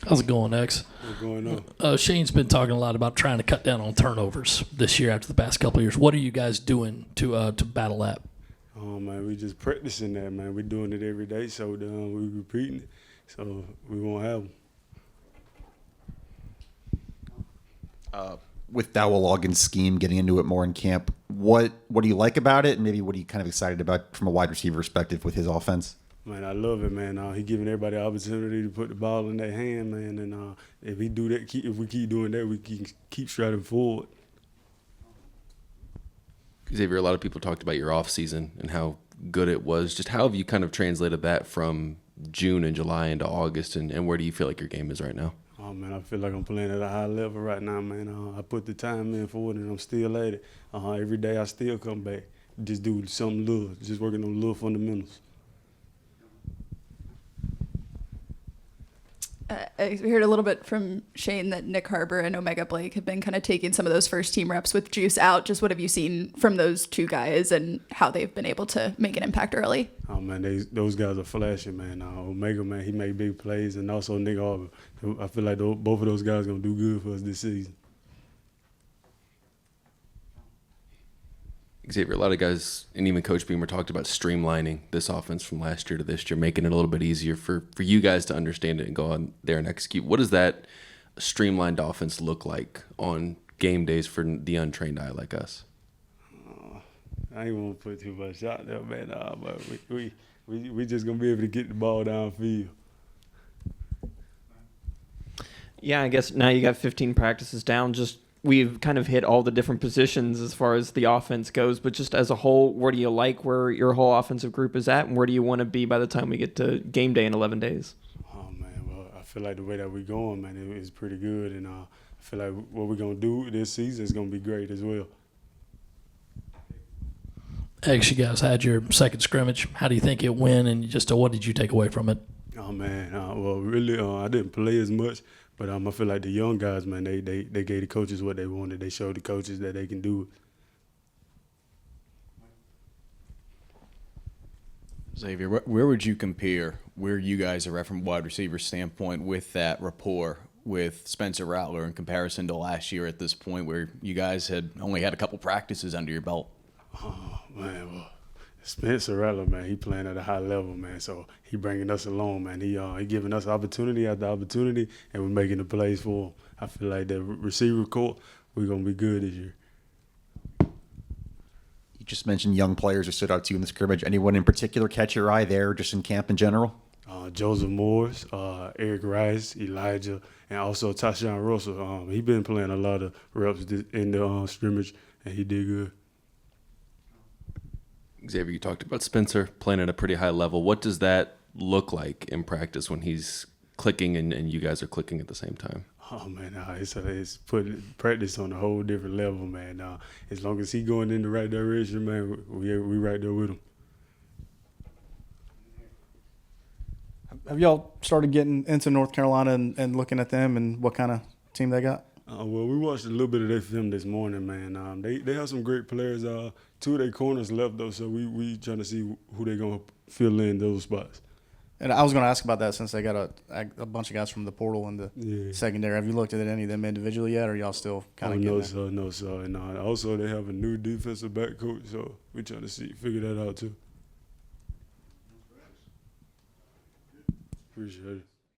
How's it going, X? What's going on? Shane's been talking a lot about trying to cut down on turnovers this year after the past couple of years. What are you guys doing to battle that? Oh, man, we just practicing that, man. We're doing it every day, so we repeating it. So we won't have them. With Dowell Logan's scheme, getting into it more in camp, what do you like about it, and maybe what are you kind of excited about from a wide receiver perspective with his offense? Man, I love it, man. He giving everybody the opportunity to put the ball in their hand, man. And if we do that, if we keep doing that, we can keep striding forward. Xavier, a lot of people talked about your off season and how good it was. Just how have you kind of translated that from June and July into August, and where do you feel like your game is right now? Oh, man, I feel like I'm playing at a high level right now, man. I put the time in for it, and I'm still at it. Every day I still come back, just do something little, just working on little fundamentals. I heard a little bit from Shane that Nick Harbor and Omega Blake have been kind of taking some of those first team reps with Juice out. Just what have you seen from those two guys and how they've been able to make an impact early? Oh, man, those guys are flashing, man. Omega, man, he made big plays, and also Nick Harbor. I feel like both of those guys are going to do good for us this season. Xavier, a lot of guys, and even Coach Beamer, talked about streamlining this offense from last year to this year, making it a little bit easier for you guys to understand it and go on there and execute. What does that streamlined offense look like on game days for the untrained eye like us? I ain't want to put too much out there, man. But we just going to be able to get the ball downfield. Yeah, I guess now you got 15 practices down. Just we've kind of hit all the different positions as far as the offense goes, but just as a whole, where do you like where your whole offensive group is at, and where do you want to be by the time we get to game day in 11 days? Oh, man, well, I feel like the way that we're going, man, is pretty good, and I feel like what we're going to do this season is going to be great as well. X, you guys had your second scrimmage. How do you think it went, and just what did you take away from it? Oh, man, well, really, I didn't play as much, but I feel like the young guys, man, they gave the coaches what they wanted. They showed the coaches that they can do it. Xavier, where would you compare where you guys are at from a wide receiver standpoint with that rapport with Spencer Rattler in comparison to last year at this point where you guys had only had a couple practices under your belt? Oh, man, well, Spencer Rattler, man, he playing at a high level, man, so he bringing us along, man. He giving us opportunity after opportunity, and we're making the plays for him. I feel like the receiver court, we're going to be good this year. You just mentioned young players who stood out to you in the scrimmage. Anyone in particular catch your eye there, just in camp in general? Joseph Morris, Eric Rice, Elijah, and also Tashawn Russell. He been playing a lot of reps in the scrimmage, and he did good. Xavier, you talked about Spencer playing at a pretty high level. What does that look like in practice when he's clicking and you guys are clicking at the same time? Oh, man, it's putting practice on a whole different level, man. As long as he going in the right direction, man, we right there with him. Have y'all started getting into North Carolina and looking at them and what kind of team they got? Well, we watched a little bit of their film this morning, man. They have some great players. Two of their corners left, though, so we trying to see who they're going to fill in those spots. And I was going to ask about that since they got a bunch of guys from the portal in the secondary. Have you looked at any of them individually yet, or are y'all still kind of getting there? No, sir. And also they have a new defensive back coach, so we're trying to figure that out, too. Appreciate it.